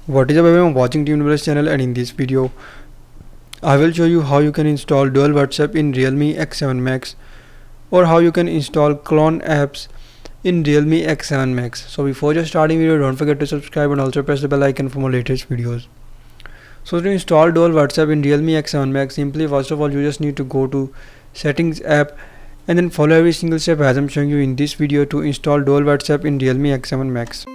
What is up everyone, watching Team Developers channel, and in this video I will show you how you can install dual WhatsApp in Realme X7 Max, or how you can install clone apps in Realme X7 Max. So before just starting video, don't forget to subscribe and also press the bell icon for more latest videos. So to install dual WhatsApp in Realme X7 Max, simply first of all you just need to go to settings app and then follow every single step as I'm showing you in this video to install dual WhatsApp in Realme X7 Max.